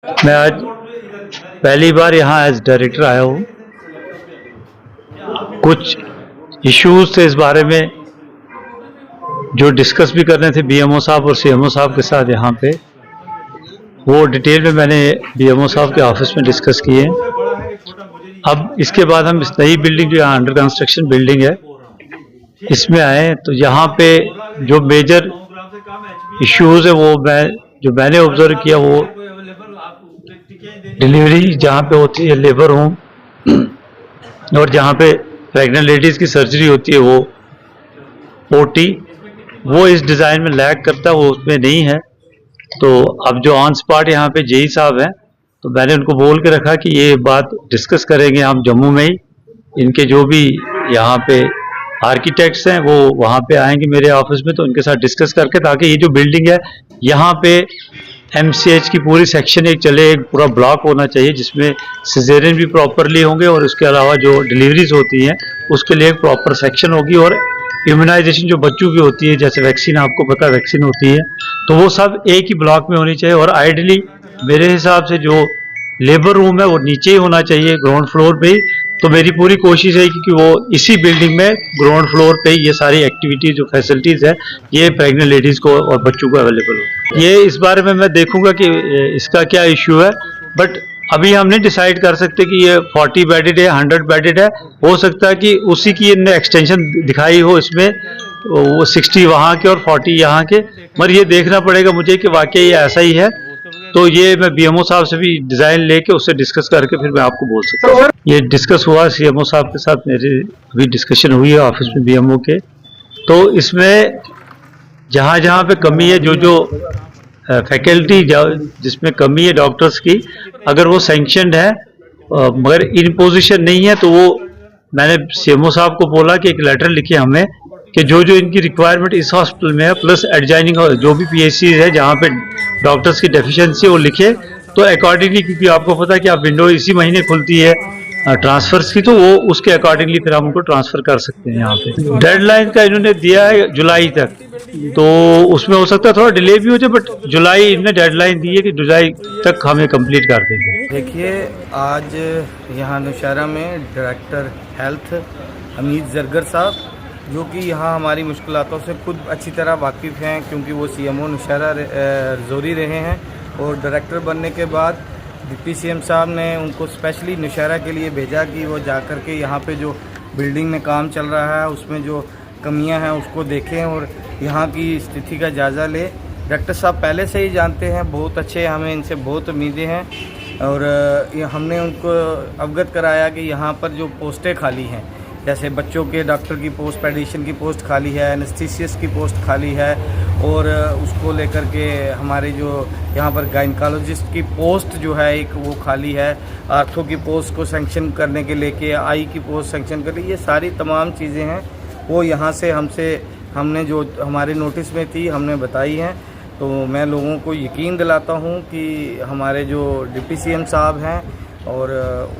मैं आज पहली बार यहाँ एज डायरेक्टर आया हूँ। कुछ इश्यूज थे इस बारे में जो डिस्कस भी करने थे बीएमओ साहब और सीएमओ साहब के साथ यहाँ पे, वो डिटेल में मैंने बीएमओ साहब के ऑफिस में डिस्कस किए। अब इसके बाद हम इस नई बिल्डिंग जो यहाँ अंडर कंस्ट्रक्शन बिल्डिंग है इसमें आए, तो यहाँ पे जो मेजर इश्यूज है वो मैंने ऑब्जर्व किया, वो डिलीवरी जहाँ पे होती है लेबर होम और जहाँ पे प्रेग्नेंट लेडीज़ की सर्जरी होती है वो ओटी, वो इस डिज़ाइन में लैग करता है, वो उसमें नहीं है। तो अब जो ऑन स्पॉट यहाँ पे जेई साहब हैं, तो मैंने उनको बोल के रखा कि ये बात डिस्कस करेंगे हम जम्मू में ही। इनके जो भी यहाँ पे आर्किटेक्ट्स हैं वो वहाँ पे आएंगे मेरे ऑफिस में, तो उनके साथ डिस्कस करके, ताकि ये जो बिल्डिंग है यहाँ पे एमसीएच की पूरी सेक्शन एक चले, एक पूरा ब्लॉक होना चाहिए जिसमें सिजेरियन भी प्रॉपरली होंगे और उसके अलावा जो डिलीवरीज होती हैं उसके लिए एक प्रॉपर सेक्शन होगी, और इम्यूनाइजेशन जो बच्चों की होती है, जैसे वैक्सीन, आपको पता वैक्सीन होती है, तो वो सब एक ही ब्लॉक में होनी चाहिए। और आइडियली मेरे हिसाब से जो लेबर रूम है वो नीचे ही होना चाहिए, ग्राउंड फ्लोर पे ही। तो मेरी पूरी कोशिश है कि वो इसी बिल्डिंग में ग्राउंड फ्लोर पे ये सारी एक्टिविटीज जो फैसिलिटीज है ये प्रेग्नेंट लेडीज को और बच्चों को अवेलेबल हो। ये इस बारे में मैं देखूंगा कि इसका क्या इश्यू है, बट अभी हम नहीं डिसाइड कर सकते कि ये 40 बेडेड है 100 बेडेड है। हो सकता है कि उसी की इनने एक्सटेंशन दिखाई हो, इसमें वो 60 वहाँ के और 40 यहाँ के, मगर ये देखना पड़ेगा मुझे कि वाकई ये ऐसा ही है। तो ये मैं बीएमओ साहब से भी डिज़ाइन लेके उससे डिस्कस करके फिर मैं आपको बोल सकता हूँ। ये डिस्कस हुआ सीएमओ साहब के साथ, मेरी अभी डिस्कशन हुई है ऑफिस में बीएमओ के। तो इसमें जहाँ जहाँ पे कमी है, जो फैकल्टी जिसमें कमी है डॉक्टर्स की, अगर वो सैंक्शनड है मगर इन पोजीशन नहीं है, तो वो मैंने सीएमओ साहब को बोला कि एक लेटर लिखे हमें कि जो इनकी रिक्वायरमेंट इस हॉस्पिटल में है प्लस एडजॉइनिंग जो भी पीएचसी है जहाँ पे डॉक्टर्स की डेफिशिएंसी वो लिखे, तो अकॉर्डिंगली, क्योंकि आपको पता है कि आप विंडो इसी महीने खुलती है ट्रांसफर्स की, तो वो उसके अकॉर्डिंगली फिर हम उनको ट्रांसफर कर सकते हैं। यहाँ पे डेडलाइन का इन्होंने दिया है जुलाई तक, तो उसमें हो सकता है थोड़ा डिले भी हो जाए, बट जुलाई इन्होंने डेडलाइन दी है कि जुलाई तक हमें कंप्लीट कर देंगे। देखिए, आज यहाँ नौशहरा में डायरेक्टर हेल्थ हमीद जरगर साहब, जो कि यहाँ हमारी मुश्किलातों से खुद अच्छी तरह वाकिफ़ हैं, क्योंकि वो सीएमओ नौशहरा जोरी रहे हैं, और डायरेक्टर बनने के बाद डिप्टी सीएम साहब ने उनको स्पेशली नौशहरा के लिए भेजा कि वो जा कर के यहाँ पे जो बिल्डिंग में काम चल रहा है उसमें जो कमियां हैं उसको देखें और यहाँ की स्थिति का जायज़ा ले। डॉक्टर साहब पहले से ही जानते हैं, बहुत अच्छे, हमें इनसे बहुत उम्मीदें हैं, और हमने उनको अवगत कराया कि यहाँ पर जो पोस्टें खाली हैं, जैसे बच्चों के डॉक्टर की पोस्ट, पेडिशन की पोस्ट खाली है, एनेस्थीसिस्ट की पोस्ट खाली है, और उसको लेकर के हमारे जो यहाँ पर गायनकोलॉजिस्ट की पोस्ट जो है एक वो खाली है, आर्थो की पोस्ट को सैंक्शन करने के लेके आई की पोस्ट सैंक्शन कर ली, ये सारी तमाम चीज़ें हैं वो यहाँ से हमने जो हमारे नोटिस में थी हमने बताई हैं। तो मैं लोगों को यकीन दिलाता हूँ कि हमारे जो डिप्टी सीएम साहब हैं और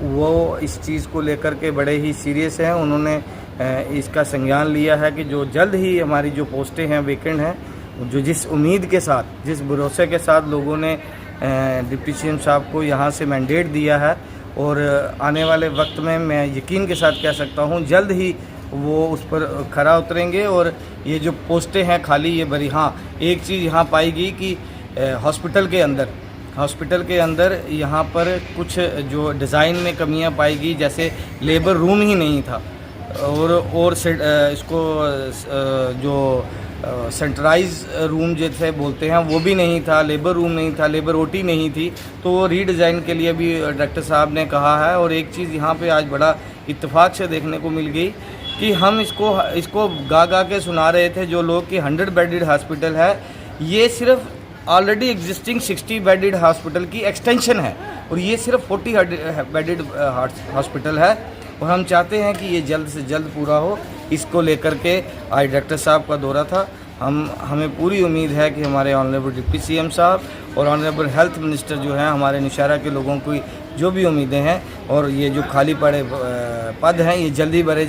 वो इस चीज़ को लेकर के बड़े ही सीरियस हैं। उन्होंने इसका संज्ञान लिया है कि जो जल्द ही हमारी जो पोस्टें हैं वेकेंट हैं, जो जिस उम्मीद के साथ, जिस भरोसे के साथ लोगों ने डिप्टी सीएम साहब को यहाँ से मैंडेट दिया है, और आने वाले वक्त में मैं यकीन के साथ कह सकता हूँ जल्द ही वो उस पर खरा उतरेंगे और ये जो पोस्टें हैं खाली ये भरी। हाँ, एक चीज़ यहाँ पाई गई कि हॉस्पिटल के अंदर यहाँ पर कुछ जो डिज़ाइन में कमियाँ पाई गई, जैसे लेबर रूम ही नहीं था, और इसको जो सेंट्रलाइज रूम जैसे बोलते हैं वो भी नहीं था, लेबर रूम नहीं था, लेबर ओटी नहीं थी, तो वो रीडिज़ाइन के लिए भी डॉक्टर साहब ने कहा है। और एक चीज़ यहाँ पे आज बड़ा इत्तेफाक से देखने को मिल गई कि हम इसको गा के सुना रहे थे जो लोग कि 100 बेडेड हॉस्पिटल है, ये सिर्फ ऑलरेडी एग्जिस्टिंग 60 बेडेड हॉस्पिटल की एक्सटेंशन है, और ये सिर्फ 40 बेडेड हॉस्पिटल है, और हम चाहते हैं कि ये जल्द से जल्द पूरा हो। इसको लेकर के आज डॉक्टर साहब का दौरा था। हमें पूरी उम्मीद है कि हमारे ऑनरेबल डिप्टी सीएम साहब और ऑनरेबल हेल्थ मिनिस्टर जो हैं हमारे नौशहरा के लोगों की जो भी उम्मीदें हैं और ये जो खाली पड़े पद हैं ये जल्दी भरे